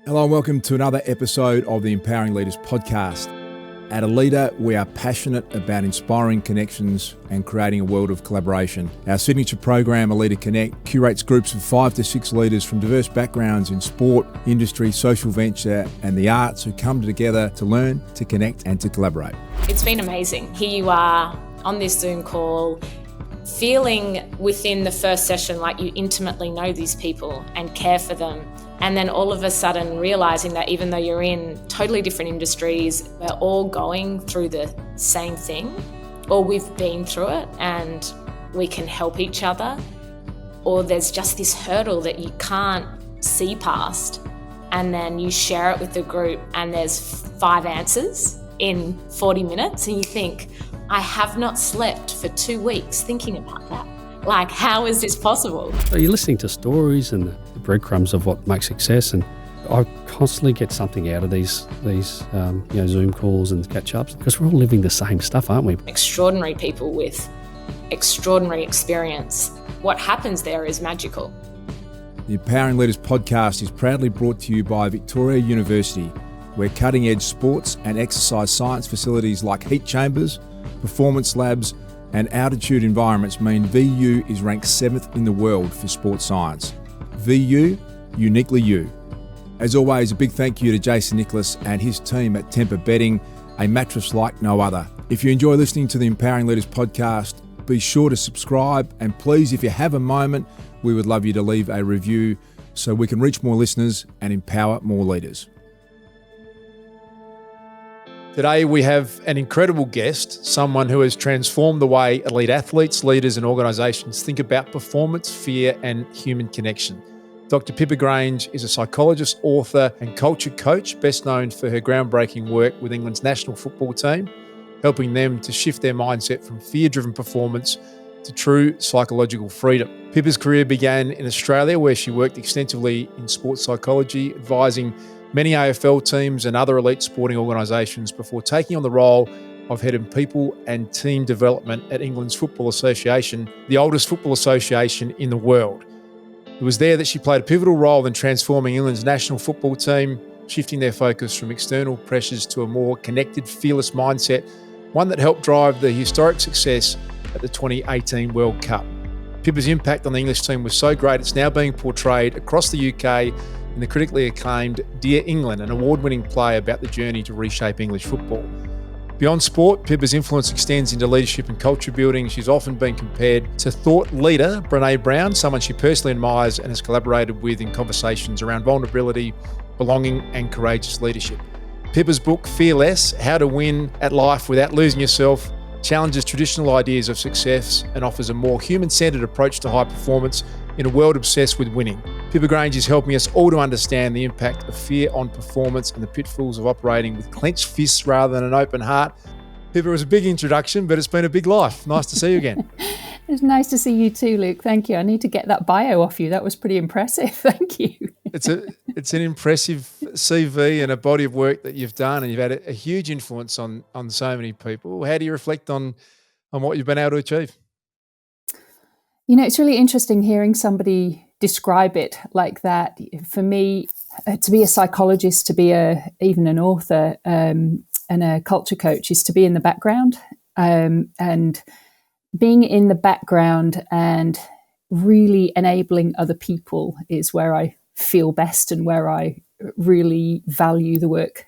Hello and welcome to another episode of the Empowering Leaders podcast. At Aleda, we are passionate about inspiring connections and creating a world of collaboration. Our signature program, Aleda Connect, curates groups of 5 to 6 leaders from diverse backgrounds in sport, industry, social venture and the arts who come together to learn, to connect and to collaborate. It's been amazing. Here you are on this Zoom call, feeling within the first session like you intimately know these people and care for them. And then all of a sudden realising that even though you're in totally different industries, we're all going through the same thing, or we've been through it and we can help each other, or there's just this hurdle that you can't see past, and then you share it with the group and there's 5 answers in 40 minutes and you think, I have not slept for 2 weeks thinking about that. Like, how is this possible? So you're listening to stories and the breadcrumbs of what makes success, and I constantly get something out of these Zoom calls and catch-ups because we're all living the same stuff, aren't we? Extraordinary people with extraordinary experience. What happens there is magical. The Empowering Leaders podcast is proudly brought to you by Victoria University, where cutting-edge sports and exercise science facilities like heat chambers, performance labs, and altitude environments mean VU is ranked 7th in the world for sports science. VU, uniquely you. As always, a big thank you to Jason Nicholas and his team at Temper Bedding, a mattress like no other. If you enjoy listening to the Empowering Leaders podcast, be sure to subscribe, and please, if you have a moment, we would love you to leave a review so we can reach more listeners and empower more leaders. Today we have an incredible guest, someone who has transformed the way elite athletes, leaders and organisations think about performance, fear and human connection. Dr. Pippa Grange is a psychologist, author and culture coach, best known for her groundbreaking work with England's national football team, helping them to shift their mindset from fear-driven performance to true psychological freedom. Pippa's career began in Australia, where she worked extensively in sports psychology, advising many AFL teams and other elite sporting organisations before taking on the role of head of people and team development at England's Football Association, the oldest football association in the world. It was there that she played a pivotal role in transforming England's national football team, shifting their focus from external pressures to a more connected, fearless mindset, one that helped drive the historic success at the 2018 World Cup. Pippa's impact on the English team was so great, it's now being portrayed across the UK in the critically acclaimed Dear England, an award-winning play about the journey to reshape English football. Beyond sport, Pippa's influence extends into leadership and culture building. She's often been compared to thought leader Brené Brown, someone she personally admires and has collaborated with in conversations around vulnerability, belonging and courageous leadership. Pippa's book, Fearless: How to Win at Life Without Losing Yourself, challenges traditional ideas of success and offers a more human-centered approach to high performance in a world obsessed with winning. Pippa Grange is helping us all to understand the impact of fear on performance and the pitfalls of operating with clenched fists rather than an open heart. Pippa, it was a big introduction, but it's been a big life. Nice to see you again. It's nice to see you too, Luke. Thank you. I need to get that bio off you. That was pretty impressive. Thank you. It's an impressive CV and a body of work that you've done, and you've had a huge influence on so many people. How do you reflect on what you've been able to achieve? You know, it's really interesting hearing somebody describe it like that. For me, to be a psychologist, to be even an author and a culture coach is to be in the background. And being in the background and really enabling other people is where I feel best and where I really value the work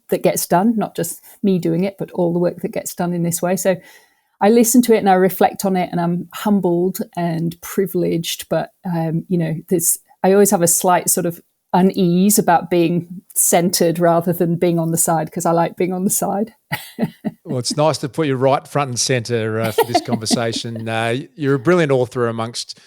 that gets done, not just me doing it, but all the work that gets done in this way. So I listen to it and I reflect on it, and I'm humbled and privileged. But, I always have a slight sort of unease about being centered rather than being on the side, because I like being on the side. Well, it's nice to put you right front and center for this conversation. You're a brilliant author amongst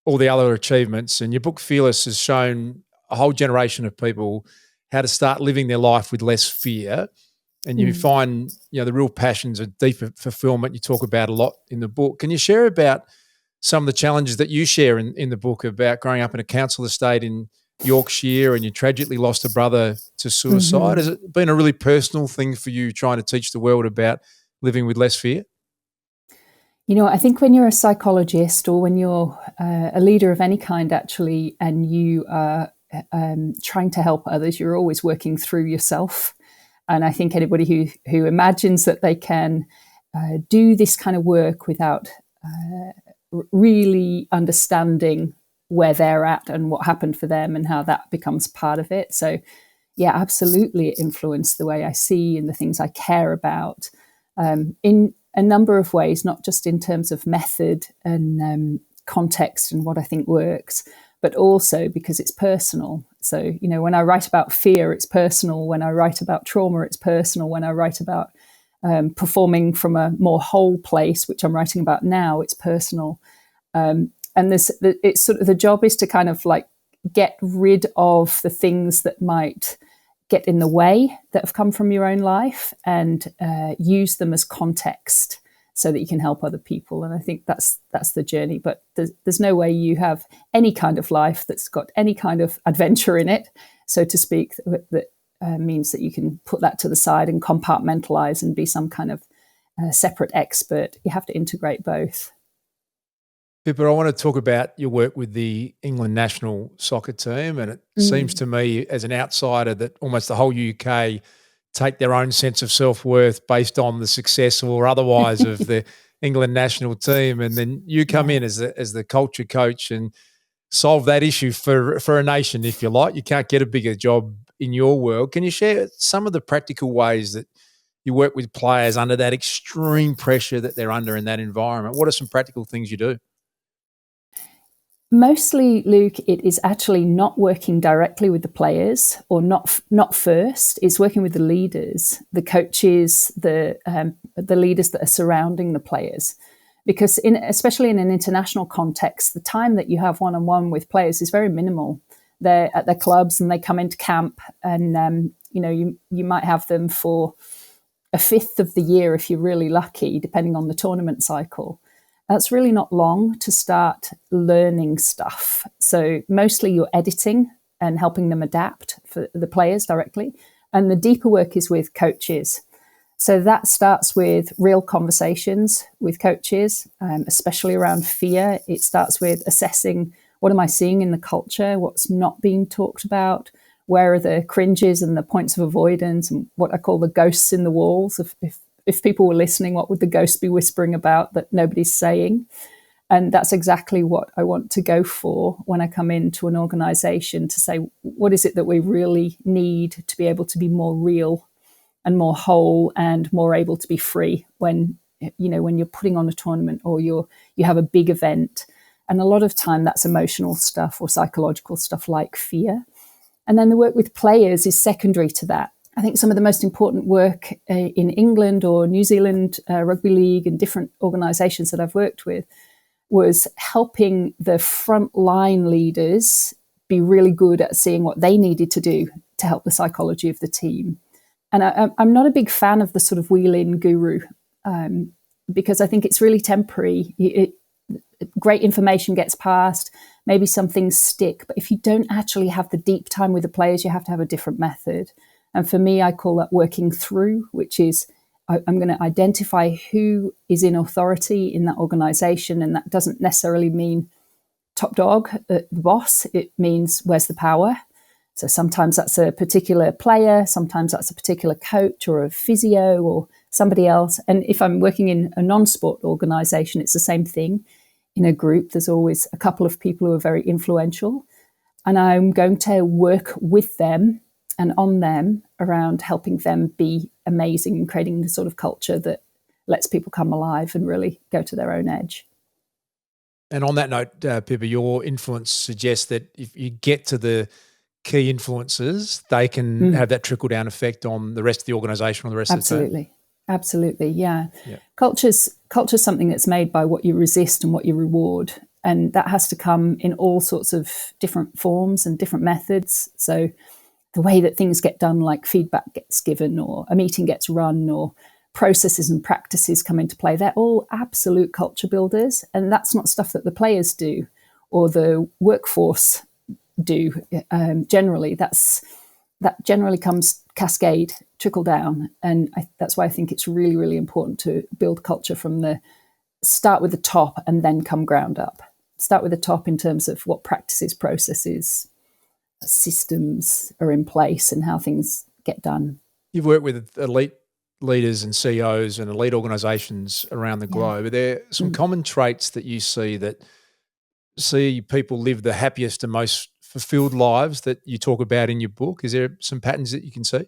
all the other achievements, and your book Fearless has shown a whole generation of people how to start living their life with less fear. And you find, the real passions of deeper fulfillment you talk about a lot in the book. Can you share about some of the challenges that you share in the book about growing up in a council estate in Yorkshire and you tragically lost a brother to suicide? Has it been a really personal thing for you trying to teach the world about living with less fear? You know, I think when you're a psychologist or when you're a leader of any kind, actually, and you are trying to help others, you're always working through yourself. And I think anybody who imagines that they can do this kind of work without really understanding where they're at and what happened for them and how that becomes part of it. So yeah, absolutely, it influenced the way I see and the things I care about in a number of ways, not just in terms of method and context and what I think works, but also because it's personal. So, when I write about fear, it's personal. When I write about trauma, it's personal. When I write about performing from a more whole place, which I'm writing about now, it's personal. And it's sort of the job is to kind of like get rid of the things that might get in the way that have come from your own life and use them as context so that you can help other people. And I think that's the journey. But there's no way you have any kind of life that's got any kind of adventure in it, so to speak, that means that you can put that to the side and compartmentalize and be some kind of separate expert. You have to integrate both. Pippa, I want to talk about your work with the England national soccer team, and it seems to me as an outsider that almost the whole UK take their own sense of self-worth based on the success or otherwise of the England national team, and then you come in as the culture coach and solve that issue for a nation, if you like. You can't get a bigger job in your world. Can you share some of the practical ways that you work with players under that extreme pressure that they're under in that environment? What are some practical things you do? Mostly, Luke, it is actually not working directly with the players, or not first. It's working with the leaders, the coaches, the leaders that are surrounding the players. Because especially in an international context, the time that you have one-on-one with players is very minimal. They're at their clubs and they come into camp, and you might have them for a fifth of the year if you're really lucky, depending on the tournament cycle. That's really not long to start learning stuff. So mostly you're editing and helping them adapt for the players directly. And the deeper work is with coaches. So that starts with real conversations with coaches, especially around fear. It starts with assessing, what am I seeing in the culture? What's not being talked about? Where are the cringes and the points of avoidance and what I call the ghosts in the walls? If people were listening, what would the ghost be whispering about that nobody's saying? And that's exactly what I want to go for when I come into an organization, to say, what is it that we really need to be able to be more real and more whole and more able to be free when you're putting on a tournament or you have a big event. And a lot of time that's emotional stuff or psychological stuff like fear. And then the work with players is secondary to that. I think some of the most important work in England or New Zealand Rugby League and different organisations that I've worked with was helping the frontline leaders be really good at seeing what they needed to do to help the psychology of the team. And I'm not a big fan of the sort of wheel-in guru because I think it's really temporary. Great information gets passed, maybe some things stick, but if you don't actually have the deep time with the players, you have to have a different method. And for me, I call that working through, which is I'm going to identify who is in authority in that organization. And that doesn't necessarily mean top dog, the boss. It means where's the power. So sometimes that's a particular player. Sometimes that's a particular coach or a physio or somebody else. And if I'm working in a non-sport organization, it's the same thing. In a group, there's always a couple of people who are very influential. And I'm going to work with them and on them around helping them be amazing and creating the sort of culture that lets people come alive and really go to their own edge. And on that note, Pippa, your influence suggests that if you get to the key influences, they can have that trickle-down effect on the rest of the organisation or the rest of the team. Absolutely, yeah. Culture's something that's made by what you resist and what you reward. And that has to come in all sorts of different forms and different methods. So the way that things get done, like feedback gets given or a meeting gets run or processes and practices come into play, they're all absolute culture builders. And that's not stuff that the players do or the workforce do generally. That generally comes cascade, trickle down. And that's why I think it's really, really important to build culture from the start with the top and then come ground up. Start with the top in terms of what practices, processes, systems are in place and how things get done. You've worked with elite leaders and CEOs and elite organisations around the globe. Are there some common traits that you see that see people live the happiest and most fulfilled lives that you talk about in your book? Is there some patterns that you can see?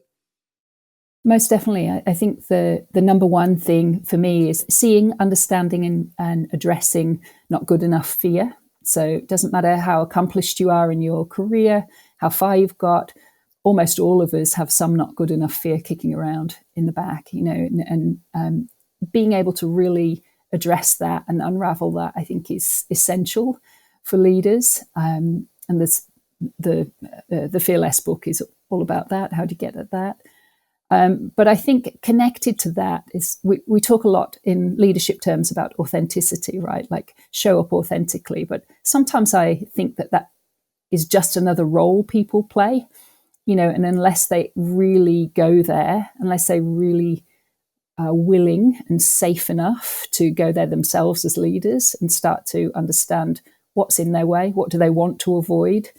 Most definitely. I think the number one thing for me is seeing, understanding and addressing not good enough fear. So it doesn't matter how accomplished you are in your career, how far you've got, almost all of us have some not good enough fear kicking around in the back, and being able to really address that and unravel that, I think, is essential for leaders. And this, the Fearless book is all about that. How do you get at that? But I think connected to that is we talk a lot in leadership terms about authenticity, right? Like show up authentically. But sometimes I think that is just another role people play, and unless they really go there, unless they really are willing and safe enough to go there themselves as leaders and start to understand what's in their way, what do they want to avoid,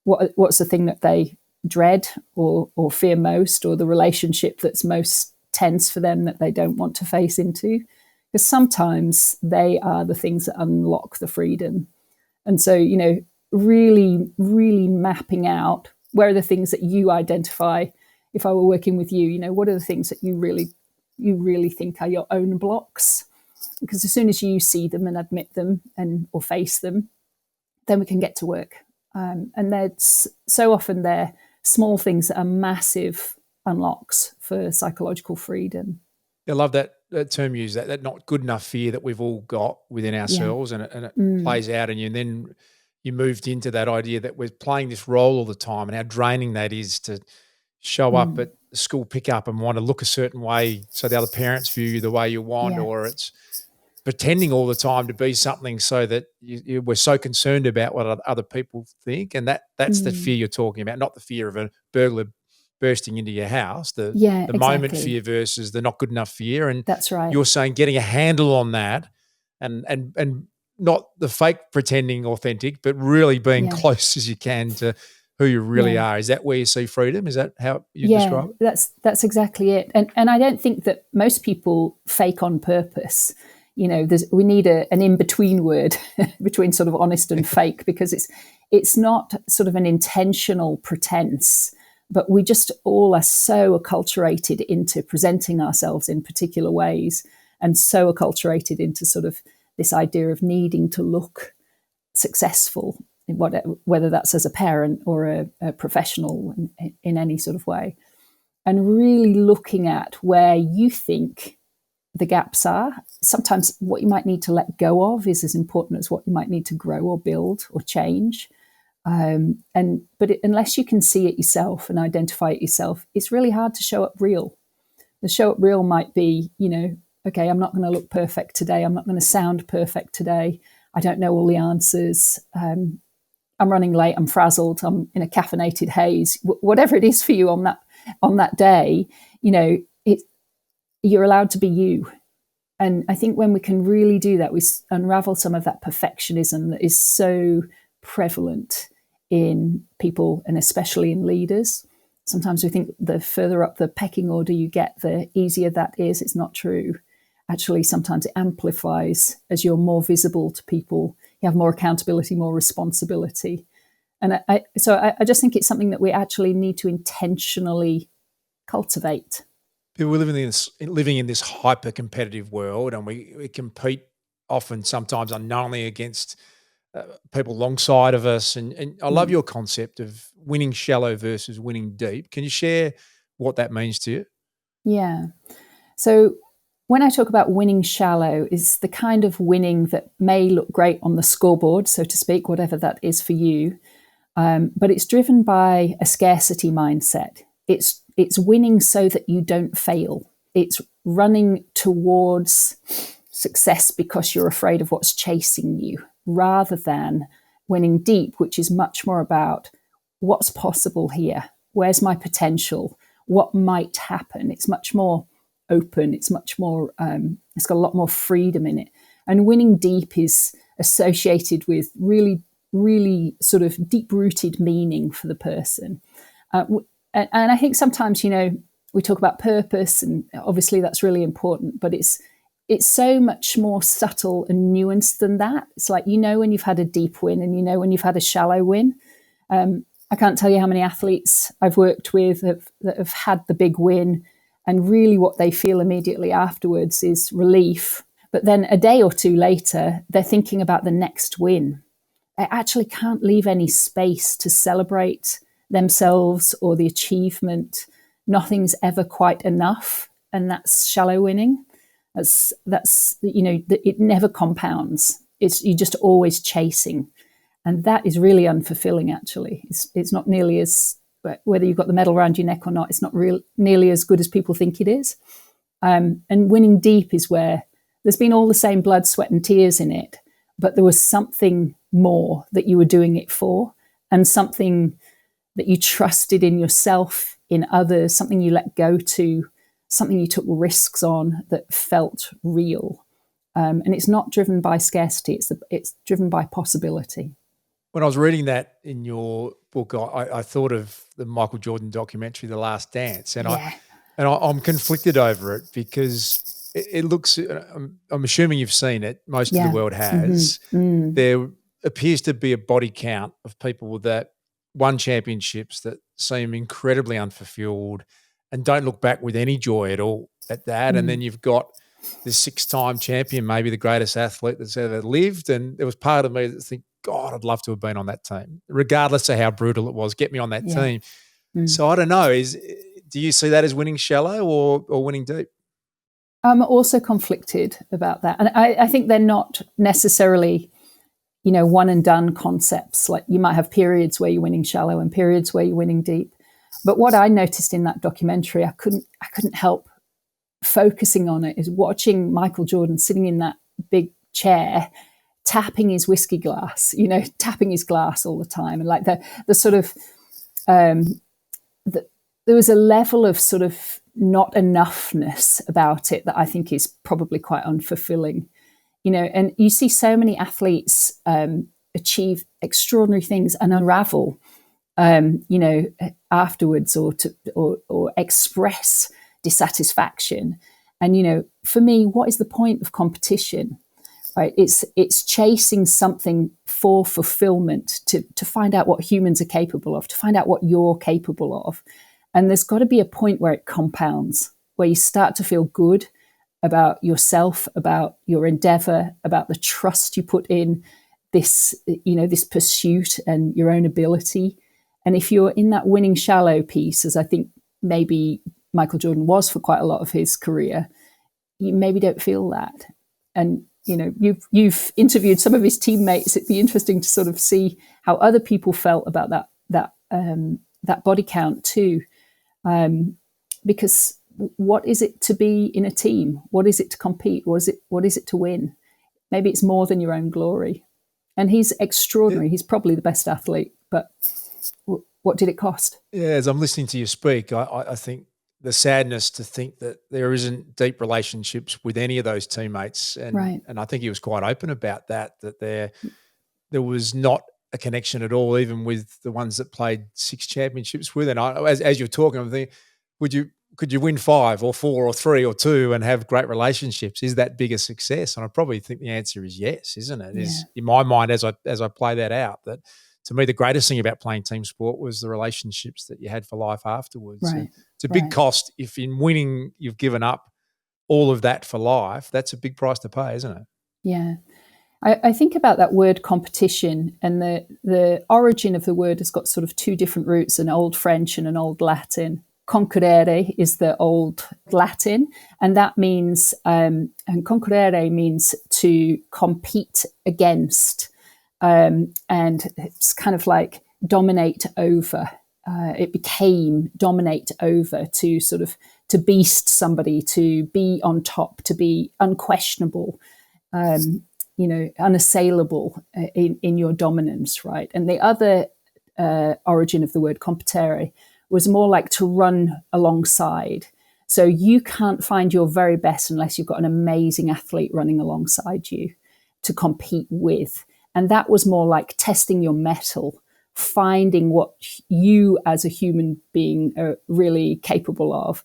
what's the thing that they dread or fear most, or the relationship that's most tense for them that they don't want to face into, because sometimes they are the things that unlock the freedom. And so, really, really mapping out where are the things that you identify. If I were working with you, what are the things that you really think are your own blocks? Because as soon as you see them and admit them or face them, then we can get to work. And that's so often they're small things that are massive unlocks for psychological freedom. I love that term you use, that not good enough fear that we've all got within ourselves, and it plays out in you. And then you moved into that idea that we're playing this role all the time and how draining that is to show up at the school pickup and want to look a certain way so the other parents view you the way you want, or it's pretending all the time to be something so that we're so concerned about what other people think. And that's the fear you're talking about, not the fear of a burglar bursting into your house, the moment fear versus the not good enough fear. And that's right. You're saying getting a handle on that and not the fake pretending authentic, but really being close as you can to who you really are. Is that where you see freedom? Is that how you describe it? That's exactly it. And I don't think that most people fake on purpose. We need an in-between word between sort of honest and fake, because it's not sort of an intentional pretense, but we just all are so acculturated into presenting ourselves in particular ways, and so acculturated into sort of this idea of needing to look successful, whether that's as a parent or a professional in any sort of way, and really looking at where you think the gaps are. Sometimes what you might need to let go of is as important as what you might need to grow or build or change. But unless you can see it yourself and identify it yourself, it's really hard to show up real. The show up real might be, okay, I'm not going to look perfect today. I'm not going to sound perfect today. I don't know all the answers. I'm running late. I'm frazzled. I'm in a caffeinated haze. Whatever it is for you on that day, you're allowed to be you. And I think when we can really do that, we unravel some of that perfectionism that is so prevalent in people, and especially in leaders. Sometimes we think the further up the pecking order you get, the easier that is. It's not true. Actually, sometimes it amplifies as you're more visible to people. You have more accountability, more responsibility. And I just think it's something that we actually need to intentionally cultivate. We're living in this hyper-competitive world, and we compete often, sometimes unknowingly, against people alongside of us. And I love your concept of winning shallow versus winning deep. Can you share what that means to you? Yeah. So when I talk about winning shallow, is the kind of winning that may look great on the scoreboard, so to speak, whatever that is for you, but it's driven by a scarcity mindset. It's winning so that you don't fail. It's running towards success because you're afraid of what's chasing you, rather than winning deep, which is much more about what's possible here. Where's my potential? What might happen? It's much more open. It's much more, it's got a lot more freedom in it. And winning deep is associated with really, really sort of deep-rooted meaning for the person. And I think sometimes, we talk about purpose, and obviously that's really important, but it's so much more subtle and nuanced than that. It's like, when you've had a deep win and when you've had a shallow win. I can't tell you how many athletes I've worked with that have had the big win, and really what they feel immediately afterwards is relief. But then a day or two later, they're thinking about the next win. They actually can't leave any space to celebrate themselves or the achievement. Nothing's ever quite enough, and that's shallow winning. That's it never compounds. You're just always chasing. And that is really unfulfilling, actually. It's not nearly as, whether you've got the medal around your neck or not, it's not nearly as good as people think it is. And winning deep is where there's been all the same blood, sweat and tears in it, but there was something more that you were doing it for, and something that you trusted in yourself, in others, something you let go to, something you took risks on that felt real. And it's not driven by scarcity, it's driven by possibility. When I was reading that in your book, I thought of the Michael Jordan documentary, The Last Dance, and I'm conflicted over it because it looks. I'm assuming you've seen it. Most of the world has. Mm-hmm. There appears to be a body count of people that won championships that seem incredibly unfulfilled and don't look back with any joy at all at that. And then you've got this 6-time champion, maybe the greatest athlete that's ever lived, and there was part of me that think, God, I'd love to have been on that team, regardless of how brutal it was. Get me on that team. So I don't know. Do you see that as winning shallow or winning deep? I'm also conflicted about that. And I think they're not necessarily, one and done concepts. Like, you might have periods where you're winning shallow and periods where you're winning deep. But what I noticed in that documentary, I couldn't help focusing on it, is watching Michael Jordan sitting in that big chair, tapping his whiskey glass, tapping his glass all the time. And like the sort of, there was a level of sort of not enoughness about it that I think is probably quite unfulfilling, and you see so many athletes achieve extraordinary things and unravel, afterwards or express dissatisfaction. And, for me, what is the point of competition? Right, it's chasing something for fulfillment, to find out what humans are capable of, to find out what you're capable of. And there's got to be a point where it compounds, where you start to feel good about yourself, about your endeavor, about the trust you put in this, this pursuit and your own ability. And if you're in that winning shallow piece, as I think maybe Michael Jordan was for quite a lot of his career, you maybe don't feel that. And you've interviewed some of his teammates. It'd be interesting to sort of see how other people felt about that body count too, because what is it to be in a team? What is it to compete? What is it to win? Maybe it's more than your own glory. And he's extraordinary. He's probably the best athlete, but what did it cost? Yeah, as I'm listening to you speak, I think the sadness to think that there isn't deep relationships with any of those teammates. And and I think he was quite open about that there was not a connection at all, even with the ones that played 6 championships with. And as you're talking, I'm thinking, could you win 5 or 4 or 3 or 2 and have great relationships? Is that bigger success? And I probably think the answer is yes, isn't it? Is in my mind, as I play that out, that to me, the greatest thing about playing team sport was the relationships that you had for life afterwards. Right. It's a big cost. If in winning you've given up all of that for life, that's a big price to pay, isn't it? Yeah. I think about that word competition, and the origin of the word has got sort of 2 different roots, an old French and an old Latin. Concurrere is the old Latin, and that means, and concurrere means to compete against, and it's kind of like dominate over. It became dominate over, to sort of to beast somebody, to be on top, to be unquestionable, unassailable in your dominance, right? And the other origin of the word competere was more like to run alongside. So you can't find your very best unless you've got an amazing athlete running alongside you to compete with. And that was more like testing your mettle, finding what you as a human being are really capable of.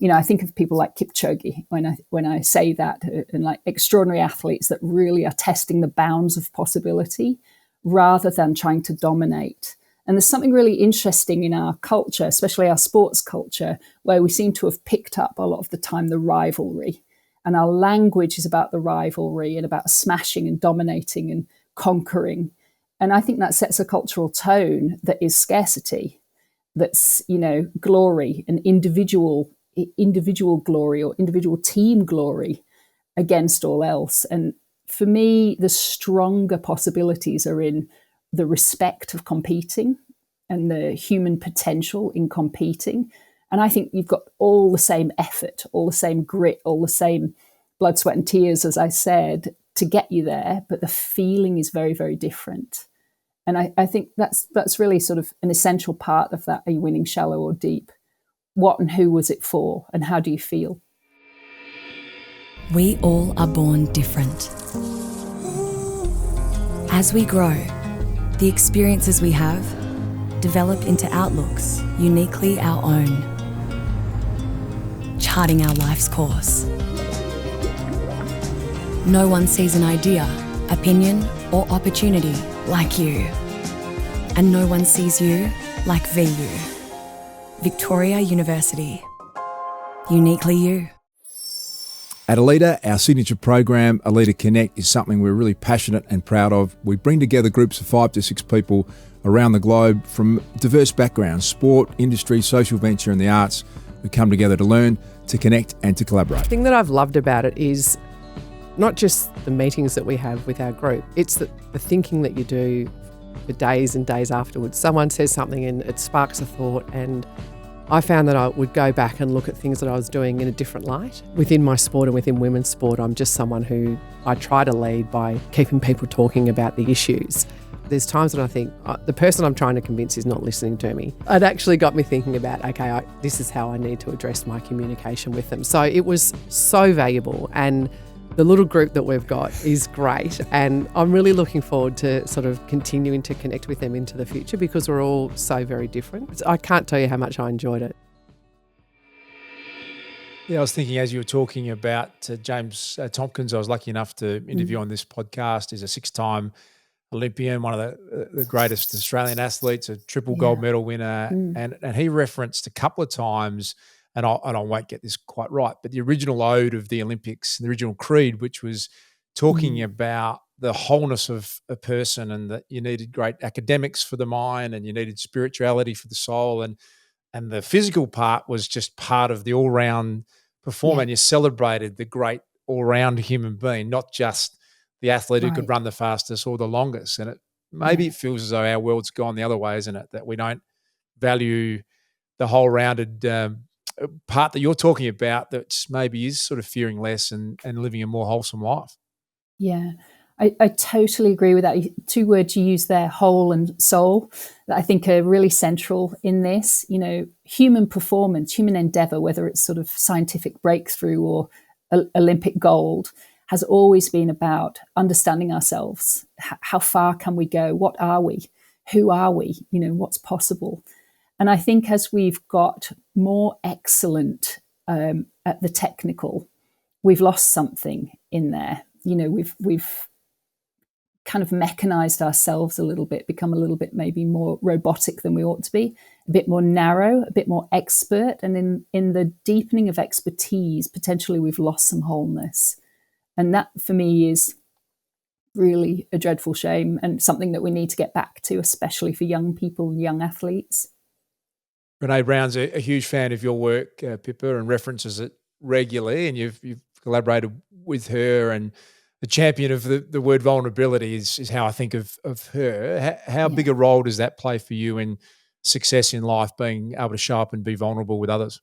I think of people like Kipchoge when I say that, and like extraordinary athletes that really are testing the bounds of possibility rather than trying to dominate. And there's something really interesting in our culture, especially our sports culture, where we seem to have picked up a lot of the time the rivalry. And our language is about the rivalry and about smashing and dominating and conquering. And I think that sets a cultural tone that is scarcity, that's, glory and individual glory or individual team glory against all else. And for me, the stronger possibilities are in the respect of competing and the human potential in competing. And I think you've got all the same effort, all the same grit, all the same blood, sweat and tears, as I said, to get you there. But the feeling is very, very different. And I think that's really sort of an essential part of that. Are you winning shallow or deep? What and who was it for? And how do you feel? We all are born different. As we grow, the experiences we have develop into outlooks uniquely our own, charting our life's course. No one sees an idea, opinion, or opportunity like you. And no one sees you like VU. Victoria University. Uniquely you. At Aleda, our signature program, Aleda Connect, is something we're really passionate and proud of. We bring together groups of 5 to 6 people around the globe from diverse backgrounds, sport, industry, social venture and the arts. We come together to learn, to connect and to collaborate. The thing that I've loved about it is not just the meetings that we have with our group, it's the thinking that you do for days and days afterwards. Someone says something and it sparks a thought, and I found that I would go back and look at things that I was doing in a different light. Within my sport and within women's sport, I'm just someone who I try to lead by keeping people talking about the issues. There's times when I think the person I'm trying to convince is not listening to me. It actually got me thinking about, okay, this is how I need to address my communication with them. So it was so valuable, and the little group that we've got is great, and I'm really looking forward to sort of continuing to connect with them into the future because we're all so very different. I can't tell you how much I enjoyed it. Yeah, I was thinking as you were talking about James Tompkins, I was lucky enough to interview on this podcast. He's a 6-time Olympian, one of the greatest Australian athletes, a triple gold medal winner, and he referenced a couple of times, and I won't get this quite right, but the original ode of the Olympics, the original creed, which was talking about the wholeness of a person and that you needed great academics for the mind and you needed spirituality for the soul, and the physical part was just part of the all-round performer, and you celebrated the great all-round human being, not just the athlete who could run the fastest or the longest. And maybe it feels as though our world's gone the other way, isn't it? That we don't value the whole rounded part that you're talking about that maybe is sort of fearing less and living a more wholesome life. Yeah, I totally agree with that. 2 words you use there, whole and soul, that I think are really central in this. Human performance, human endeavour, whether it's sort of scientific breakthrough or Olympic gold, has always been about understanding ourselves. How far can we go? What are we? Who are we? What's possible? And I think as we've got more excellent at the technical, we've lost something in there. We've kind of mechanized ourselves a little bit, become a little bit maybe more robotic than we ought to be, a bit more narrow, a bit more expert. And in the deepening of expertise, potentially we've lost some wholeness. And that for me is really a dreadful shame and something that we need to get back to, especially for young people and young athletes. Renee Brown's a huge fan of your work, Pippa, and references it regularly, and you've collaborated with her, and the champion of the word vulnerability is how I think of her. How big a role does that play for you in success in life, being able to show up and be vulnerable with others?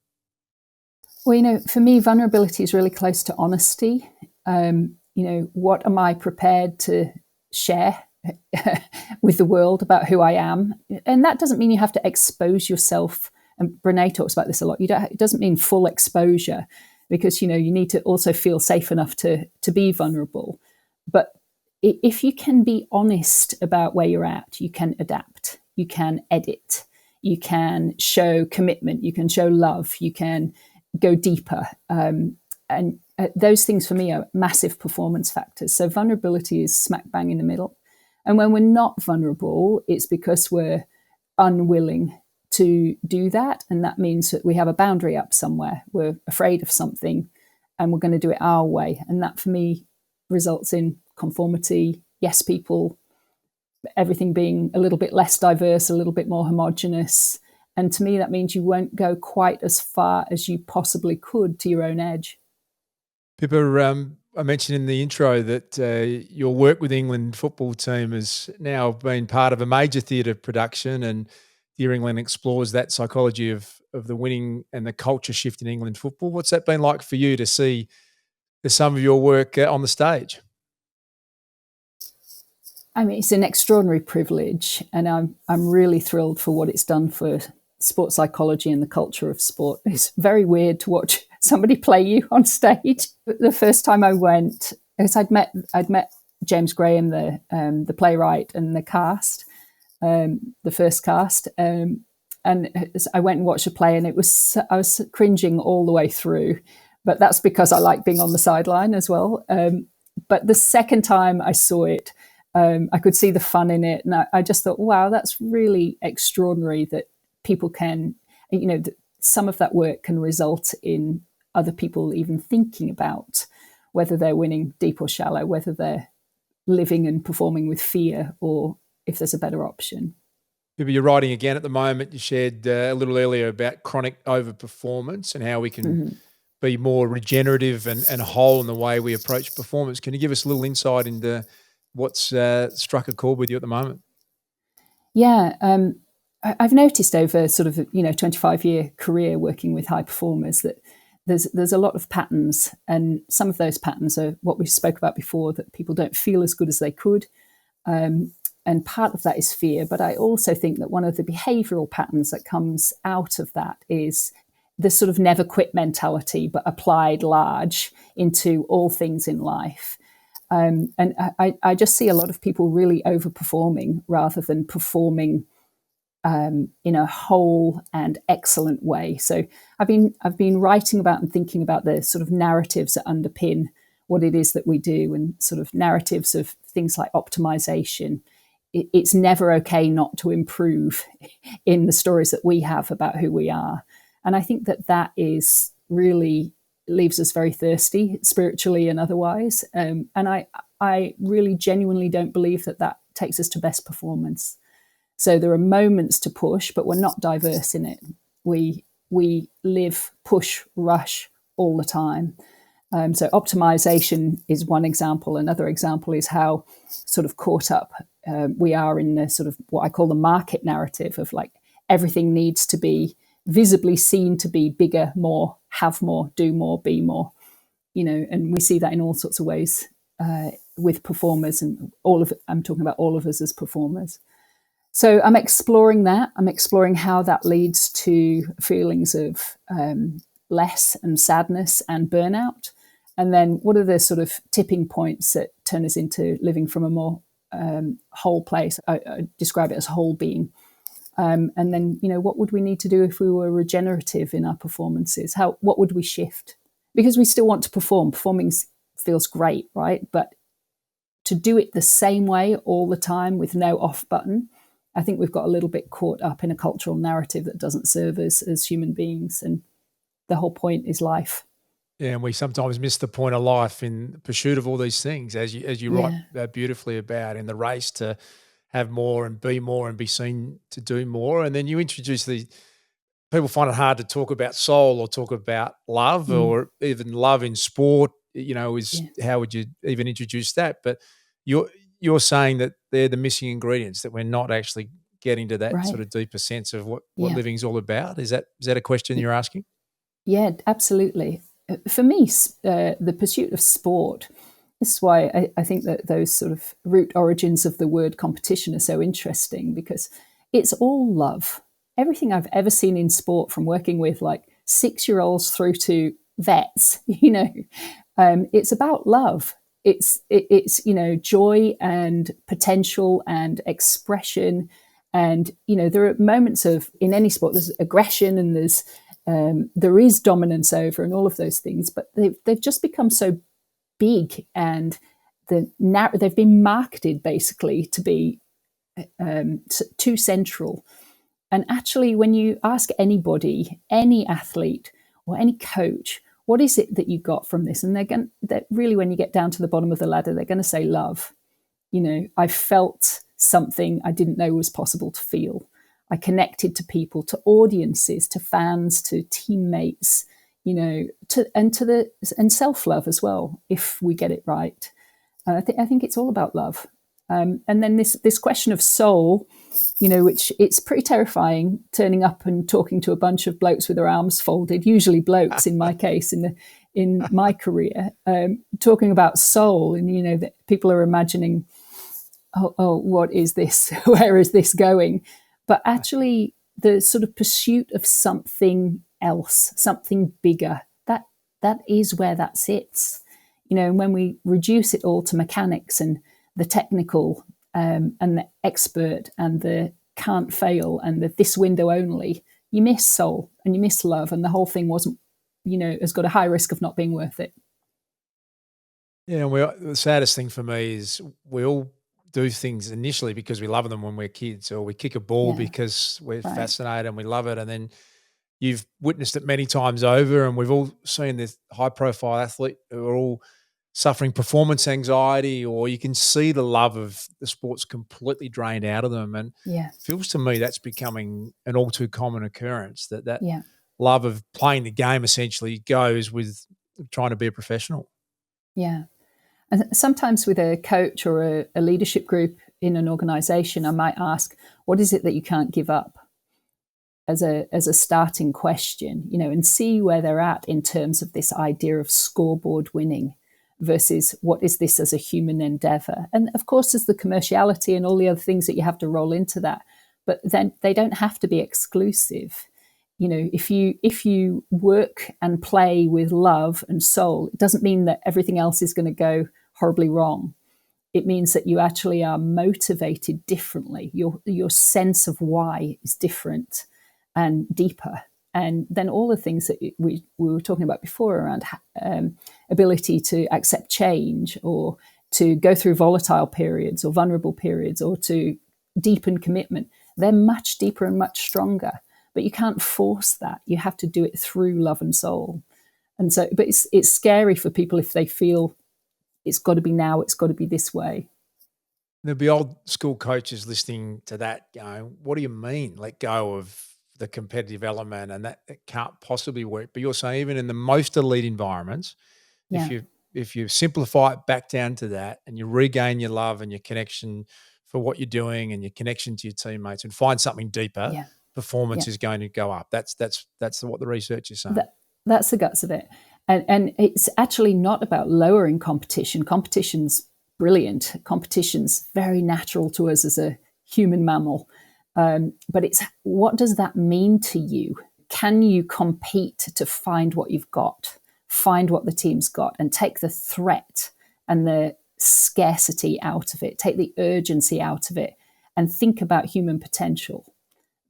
Well, for me, vulnerability is really close to honesty. What am I prepared to share with the world about who I am? And that doesn't mean you have to expose yourself. And Brené talks about this a lot. It doesn't mean full exposure, because, you need to also feel safe enough to be vulnerable. But if you can be honest about where you're at, you can adapt, you can edit, you can show commitment, you can show love, you can go deeper. And those things for me are massive performance factors. So vulnerability is smack bang in the middle. And when we're not vulnerable, it's because we're unwilling to do that. And that means that we have a boundary up somewhere. We're afraid of something and we're going to do it our way. And that for me results in conformity, yes people, everything being a little bit less diverse, a little bit more homogenous. And to me, that means you won't go quite as far as you possibly could to your own edge. Pippa, I mentioned in the intro that your work with the England football team has now been part of a major theatre production, and Dear England explores that psychology of the winning and the culture shift in England football. What's that been like for you to see some of your work on the stage? I mean, it's an extraordinary privilege, and I'm really thrilled for what it's done for sports psychology and the culture of sport. It's very weird to watch somebody play you on stage. The first time I went, because I'd met James Graham, the playwright, and the cast, the first cast, and I went and watched a play, and I was cringing all the way through. But that's because I like being on the sideline as well. But the second time I saw it, I could see the fun in it, and I just thought, wow, that's really extraordinary that people can, some of that work can result in other people even thinking about whether they're winning deep or shallow, whether they're living and performing with fear, or if there's a better option. You're writing again at the moment. You shared a little earlier about chronic overperformance and how we can be more regenerative and whole in the way we approach performance. Can you give us a little insight into what's struck a chord with you at the moment? Yeah, I've noticed over sort of 25-year career working with high performers that there's a lot of patterns, and some of those patterns are what we spoke about before, that people don't feel as good as they could, and part of that is fear. But I also think that one of the behavioural patterns that comes out of that is the sort of never quit mentality, but applied large into all things in life. And I just see a lot of people really overperforming rather than performing in a whole and excellent way. So I've been writing about and thinking about the sort of narratives that underpin what it is that we do, and sort of narratives of things like optimization. It's never okay not to improve in the stories that we have about who we are. And I think that is really leaves us very thirsty, spiritually and otherwise. And I really genuinely don't believe that takes us to best performance. So there are moments to push, but we're not diverse in it. We live push, rush all the time. So optimization is one example. Another example is how sort of caught up we are in the sort of what I call the market narrative of like everything needs to be visibly seen to be bigger, more, have more, do more, be more, and we see that in all sorts of ways with performers, and I'm talking about all of us as performers. So I'm exploring that. I'm exploring how that leads to feelings of less and sadness and burnout. And then what are the sort of tipping points that turn us into living from a more whole place? I describe it as whole being. And then, what would we need to do if we were regenerative in our performances? What would we shift? Because we still want to perform. Performing feels great, right? But to do it the same way all the time with no off button, I think we've got a little bit caught up in a cultural narrative that doesn't serve us as human beings. And the whole point is life. Yeah, and we sometimes miss the point of life in the pursuit of all these things, as you write beautifully about, in the race to have more and be seen to do more. And then you introduce people find it hard to talk about soul or talk about love or even love in sport, how would you even introduce that? But you're saying that they're the missing ingredients, that we're not actually getting to that sort of deeper sense of what living's all about. Is that a question you're asking? Yeah, absolutely. For me, the pursuit of sport, this is why I think that those sort of root origins of the word competition are so interesting, because it's all love. Everything I've ever seen in sport, from working with like 6-year-olds through to vets, it's about love. it's joy and potential and expression. And there are moments of, in any sport, there's aggression and there is dominance over and all of those things, but they've just become so big, and they've been marketed basically to be too central. And actually, when you ask anybody, any athlete or any coach, what is it that you got from this? And they're really, when you get down to the bottom of the ladder, they're going to say love. I felt something I didn't know was possible to feel. I connected to people, to audiences, to fans, to teammates, and self-love as well, if we get it right. I think it's all about love. And then this question of soul, which it's pretty terrifying, turning up and talking to a bunch of blokes with their arms folded, usually blokes in my case, in my career, talking about soul, and that people are imagining, oh, what is this? Where is this going? But actually, the sort of pursuit of something else, something bigger, that is where that sits. And when we reduce it all to mechanics and the technical and the expert and the can't fail and the this window only, you miss soul and you miss love, and the whole thing wasn't, has got a high risk of not being worth it. Yeah, and the saddest thing for me is we all do things initially because we love them when we're kids, or we kick a ball because we're fascinated and we love it, and then you've witnessed it many times over, and we've all seen this high-profile athlete who are all suffering performance anxiety, or you can see the love of the sport's completely drained out of them. And it feels to me that's becoming an all too common occurrence, that love of playing the game essentially goes with trying to be a professional. Yeah. And sometimes with a coach or a leadership group in an organization, I might ask, what is it that you can't give up? As a starting question, and see where they're at in terms of this idea of scoreboard winning versus what is this as a human endeavor. And of course, there's the commerciality and all the other things that you have to roll into that, but then they don't have to be exclusive. If you work and play with love and soul, it doesn't mean that everything else is going to go horribly wrong. It means that you actually are motivated differently. Your sense of why is different and deeper. And then all the things that we were talking about before around ability to accept change, or to go through volatile periods or vulnerable periods, or to deepen commitment, they're much deeper and much stronger. But you can't force that. You have to do it through love and soul. And so, but it's scary for people if they feel it's got to be now, it's got to be this way. There'll be old school coaches listening to that going, what do you mean let go of the competitive element, and that it can't possibly work? But you're saying even in the most elite environments, if you simplify it back down to that, and you regain your love and your connection for what you're doing and your connection to your teammates, and find something deeper, performance is going to go up. That's what the research is saying. That's the guts of it. And it's actually not about lowering competition. Competition's brilliant. Competition's very natural to us as a human mammal. But it's, what does that mean to you? Can you compete to find what you've got, find what the team's got, and take the threat and the scarcity out of it, take the urgency out of it, and think about human potential?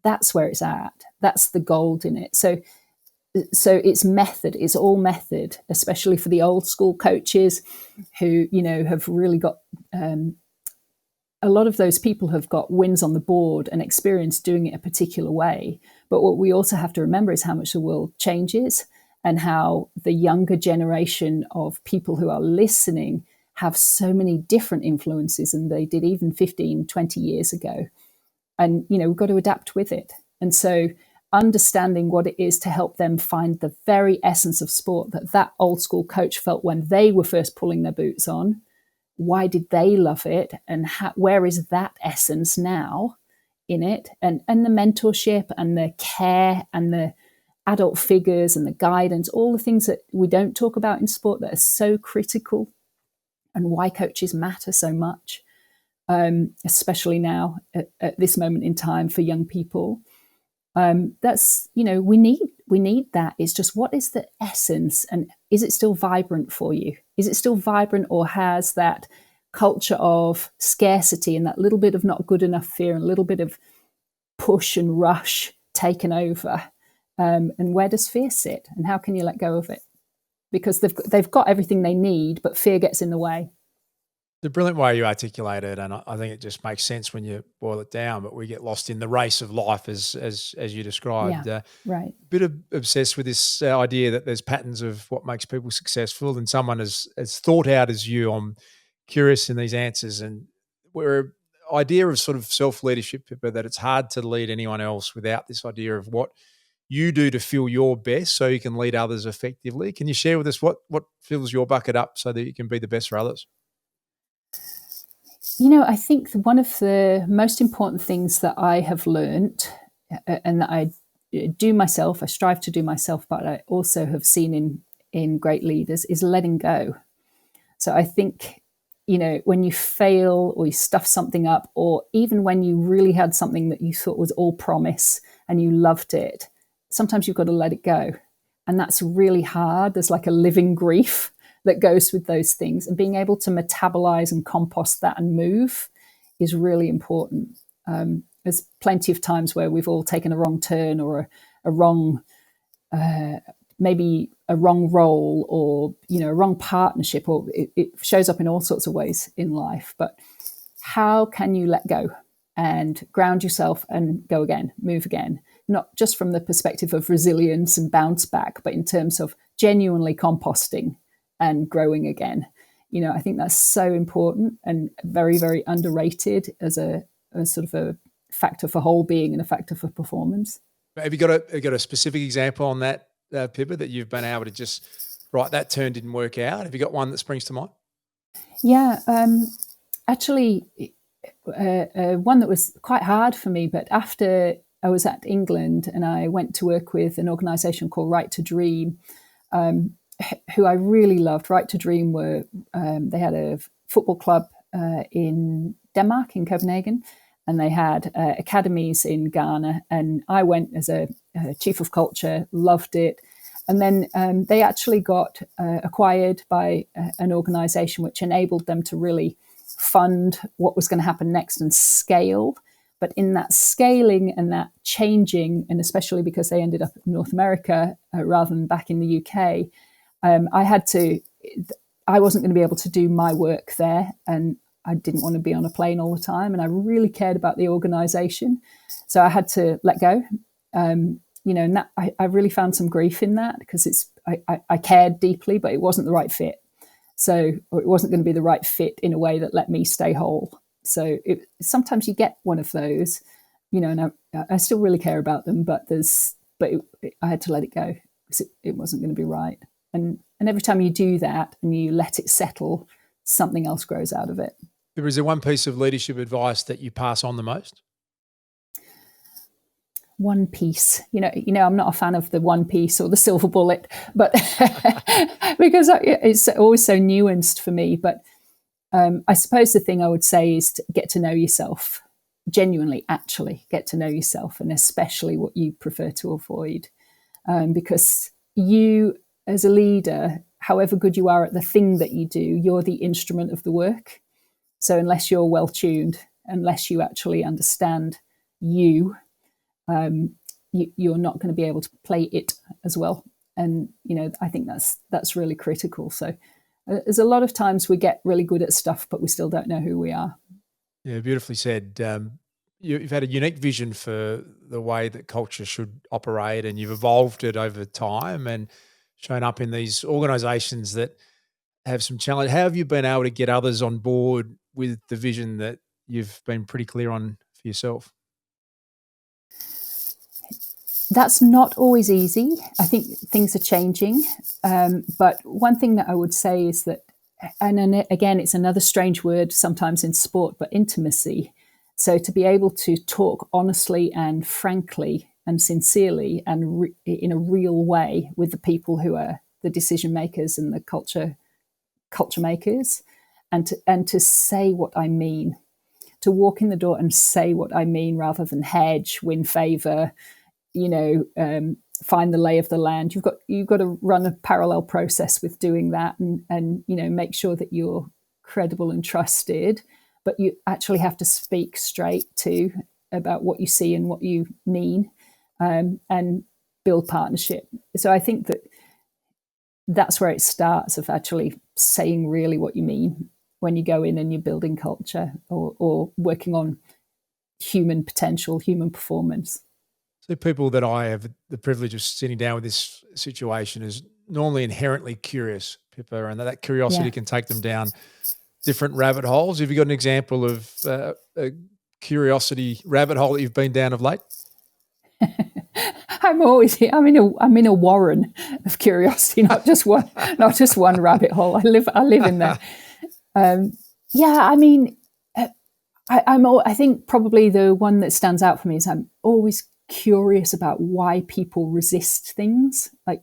That's where it's at. That's the gold in it. So it's method. It's all method, especially for the old school coaches who, have really got a lot of those people have got wins on the board and experience doing it a particular way. But what we also have to remember is how much the world changes, and how the younger generation of people who are listening have so many different influences than they did even 15, 20 years ago. And, we've got to adapt with it. And so understanding what it is to help them find the very essence of sport that old school coach felt when they were first pulling their boots on. Why did they love it? And where is that essence now in it? And the mentorship and the care and the adult figures and the guidance, all the things that we don't talk about in sport that are so critical, and why coaches matter so much, especially now at this moment in time for young people. That's, we need that. It's just, what is the essence, and is it still vibrant for you? Is it still vibrant, or has that culture of scarcity and that little bit of not good enough fear and a little bit of push and rush taken over? And where does fear sit, and how can you let go of it? Because they've got everything they need, but fear gets in the way. The brilliant way you articulate it, and I think it just makes sense when you boil it down, but we get lost in the race of life as you described. Yeah, right. Bit of obsessed with this idea that there's patterns of what makes people successful, and someone as thought out as you, I'm curious in these answers, and we're idea of sort of self-leadership, Pippa, that it's hard to lead anyone else without this idea of what you do to feel your best so you can lead others effectively. Can you share with us what fills your bucket up so that you can be the best for others? I think one of the most important things that I have learned, and that I do myself, I strive to do myself, but I also have seen in great leaders, is letting go. So I think, when you fail or you stuff something up, or even when you really had something that you thought was all promise and you loved it, sometimes you've got to let it go. And that's really hard. There's like a living grief that goes with those things, and being able to metabolize and compost that and move is really important. There's plenty of times where we've all taken a wrong turn, or a wrong, maybe a wrong role, or a wrong partnership, or it shows up in all sorts of ways in life. But how can you let go and ground yourself and go again, move again? Not just from the perspective of resilience and bounce back, but in terms of genuinely composting and growing again. I think that's so important and very, very underrated as a sort of a factor for whole being and a factor for performance. Have you got a specific example on that, Pippa, that you've been able to just, right, that turn didn't work out? Have you got one that springs to mind? Yeah, actually, one that was quite hard for me, but after I was at England and I went to work with an organisation called Right to Dream, who I really loved. Right to Dream they had a football club in Denmark, in Copenhagen, and they had academies in Ghana. And I went as a chief of culture, loved it. And then they actually got acquired by an organisation which enabled them to really fund what was going to happen next and scale. But in that scaling and that changing, and especially because they ended up in North America rather than back in the UK, I wasn't going to be able to do my work there, and I didn't want to be on a plane all the time, and I really cared about the organisation, so I had to let go. And that I really found some grief in that, because I cared deeply, but it wasn't the right fit. So it wasn't going to be the right fit in a way that let me stay whole. So sometimes you get one of those, and I still really care about them, but I had to let it go because it wasn't going to be right. And every time you do that and you let it settle, something else grows out of it. Is there one piece of leadership advice that you pass on the most? One piece. I'm not a fan of the one piece or the silver bullet, but because it's always so nuanced for me. But I suppose the thing I would say is to get to know yourself, genuinely, actually get to know yourself, and especially what you prefer to avoid. Because you, as a leader, however good you are at the thing that you do, you're the instrument of the work. So unless you're well tuned, unless you actually understand you're not going to be able to play it as well. And, I think that's really critical. So there's a lot of times we get really good at stuff, but we still don't know who we are. Yeah, beautifully said. You've had a unique vision for the way that culture should operate, and you've evolved it over time and shown up in these organisations that have some challenge. How have you been able to get others on board with the vision that you've been pretty clear on for yourself? That's not always easy. I think things are changing. But one thing that I would say is that, and again, it's another strange word sometimes in sport, but intimacy. So to be able to talk honestly and frankly and sincerely and in a real way with the people who are the decision makers and the culture makers, and to say what I mean, to walk in the door and say what I mean rather than hedge, win favor, find the lay of the land. You've got to run a parallel process with doing that, and make sure that you're credible and trusted, but you actually have to speak straight too about what you see and what you mean, and build partnership. So I think that's where it starts, of actually saying really what you mean when you go in and you're building culture or working on human potential, human performance. So people that I have the privilege of sitting down with this situation is normally inherently curious, Pippa, and that curiosity can take them down different rabbit holes. Have you got an example of a curiosity rabbit hole that you've been down of late? I'm in a warren of curiosity, not just one rabbit hole. I live in there. I think probably the one that stands out for me is I'm always curious about why people resist things. Like,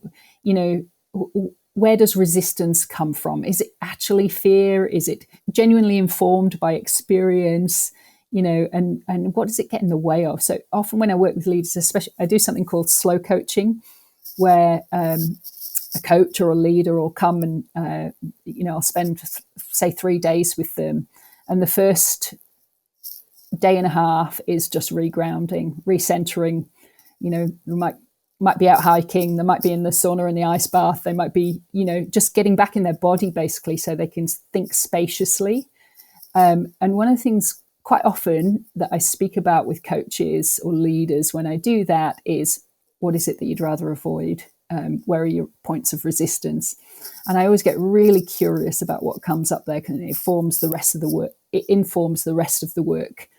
where does resistance come from? Is it actually fear? Is it genuinely informed by experience? And what does it get in the way of? So often when I work with leaders, especially, I do something called slow coaching, where a coach or a leader will come and, I'll spend, say, 3 days with them. And the first day and a half is just regrounding, recentering. We might be out hiking, they might be in the sauna and the ice bath, they might be, just getting back in their body, basically, so they can think spaciously. And one of the things quite often that I speak about with coaches or leaders when I do that is, what is it that you'd rather avoid? Where are your points of resistance? And I always get really curious about what comes up there, because it informs the rest of the work. It informs the rest of the work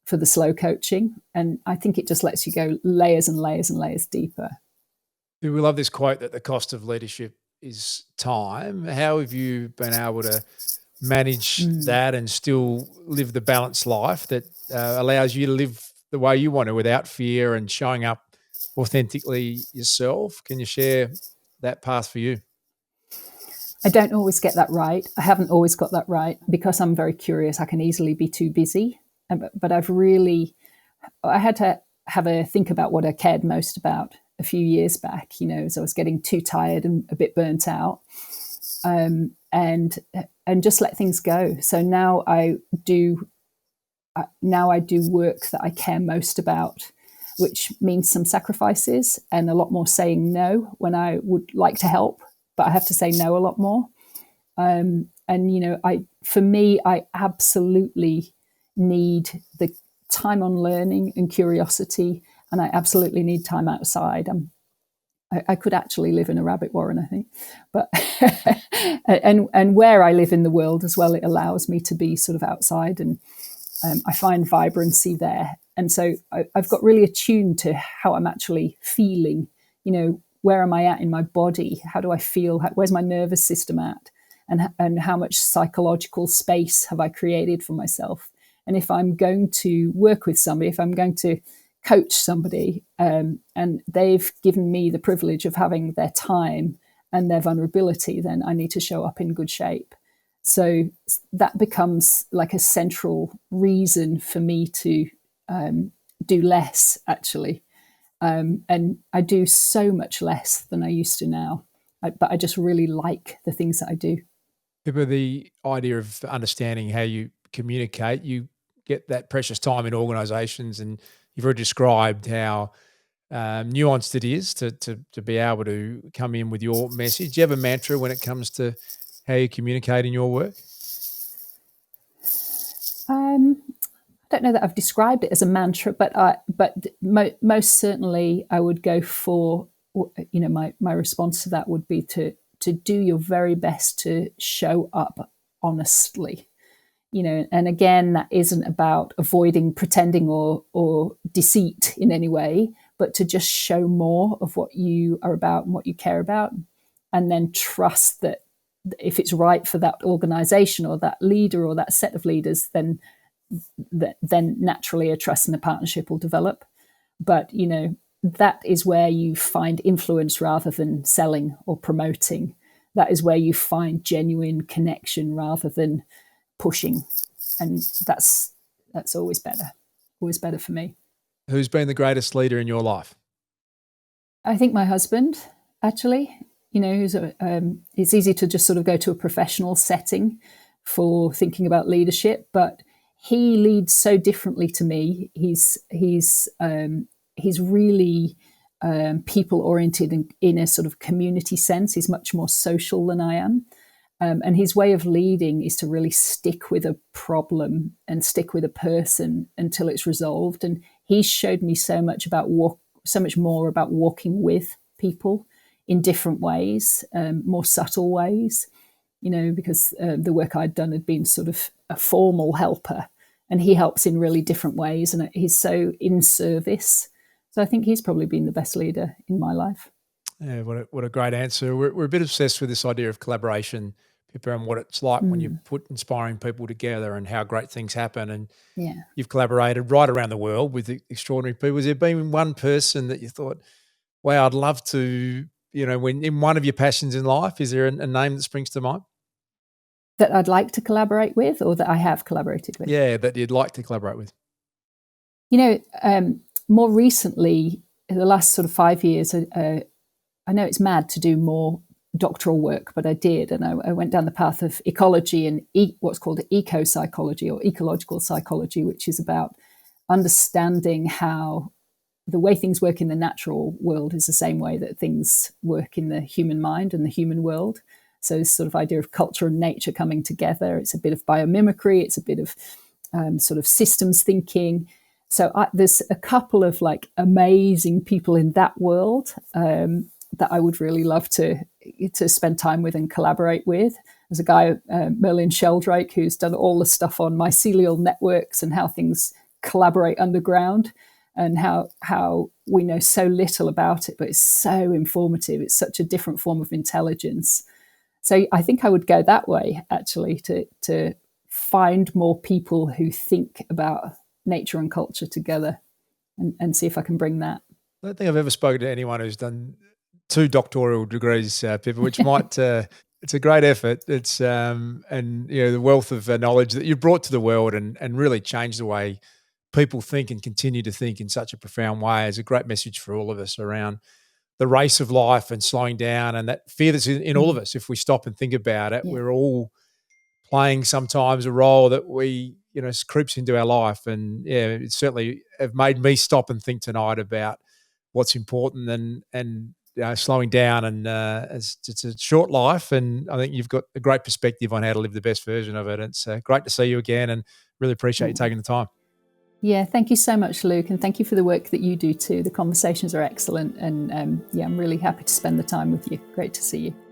for the slow coaching. And I think it just lets you go layers and layers and layers deeper. We love this quote that the cost of leadership is time. How have you been able to manage that and still live the balanced life that allows you to live the way you want to, without fear and showing up authentically yourself? Can you share that path for you? I don't always get that right. I haven't always got that right, because I'm very curious. I can easily be too busy. But I had to have a think about what I cared most about a few years back, as I was getting too tired and a bit burnt out, and just let things go. So now I do work that I care most about, which means some sacrifices and a lot more saying no when I would like to help, but I have to say no a lot more. For me, I absolutely need the time on learning and curiosity, and I absolutely need time outside. I could actually live in a rabbit warren, I think, but and where I live in the world as well, it allows me to be sort of outside, and I find vibrancy there. And so I've got really attuned to how I'm actually feeling. Where am I at in my body? How do I feel? Where's my nervous system at? And how much psychological space have I created for myself? And if I'm going to work with somebody, if I'm going to coach somebody, and they've given me the privilege of having their time and their vulnerability, then I need to show up in good shape. So that becomes like a central reason for me to do less, actually. And I do so much less than I used to now. But I just really like the things that I do. Pippa, the idea of understanding how you communicate, you get that precious time in organisations, and you've already described how nuanced it is to be able to come in with your message. Do you have a mantra when it comes to how you communicate in your work? I don't know that I've described it as a mantra, but most certainly I would go for, my response to that would be to do your very best to show up honestly. And again, that isn't about avoiding pretending or deceit in any way, but to just show more of what you are about and what you care about, and then trust that if it's right for that organization or that leader or that set of leaders, then naturally a trust and a partnership will develop. But, that is where you find influence rather than selling or promoting. That is where you find genuine connection rather than pushing. And that's always better for me. Who's been the greatest leader in your life? I think my husband, actually, it's easy to just sort of go to a professional setting for thinking about leadership, but he leads so differently to me. He's really people oriented in a sort of community sense. He's much more social than I am. And his way of leading is to really stick with a problem and stick with a person until it's resolved. And he showed me so much more about walking with people in different ways, more subtle ways, because the work I'd done had been sort of a formal helper, and he helps in really different ways. And he's so in service. So I think he's probably been the best leader in my life. Yeah, what a great answer. We're a bit obsessed with this idea of collaboration, Pippa, and what it's like when you put inspiring people together and how great things happen. And you've collaborated right around the world with extraordinary people. Has there been one person that you thought, wow, I'd love to, when in one of your passions in life, is there a name that springs to mind? That I'd like to collaborate with, or that I have collaborated with? Yeah, that you'd like to collaborate with. More recently, in the last sort of 5 years, I know it's mad to do more doctoral work, but I did. And I went down the path of ecology and what's called eco-psychology or ecological psychology, which is about understanding how the way things work in the natural world is the same way that things work in the human mind and the human world. So this sort of idea of culture and nature coming together. It's a bit of biomimicry. It's a bit of sort of systems thinking. So there's a couple of like amazing people in that world that I would really love to spend time with and collaborate with. There's a guy, Merlin Sheldrake, who's done all the stuff on mycelial networks and how things collaborate underground, and how we know so little about it, but it's so informative. It's such a different form of intelligence. So I think I would go that way, actually, to find more people who think about nature and culture together and see if I can bring that. I don't think I've ever spoken to anyone who's done 2 doctoral degrees, Pippa, which might it's a great effort. It's and the wealth of knowledge that you've brought to the world and really changed the way people think and continue to think in such a profound way is a great message for all of us around the race of life and slowing down, and that fear that's in all of us. If we stop and think about it, we're all playing sometimes a role that we, creeps into our life. And it certainly have made me stop and think tonight about what's important and slowing down. And it's a short life, and I think you've got a great perspective on how to live the best version of it. It's great to see you again, and really appreciate you taking the time. Yeah, thank you so much, Luke, and thank you for the work that you do too. The conversations are excellent, and I'm really happy to spend the time with you. Great to see you.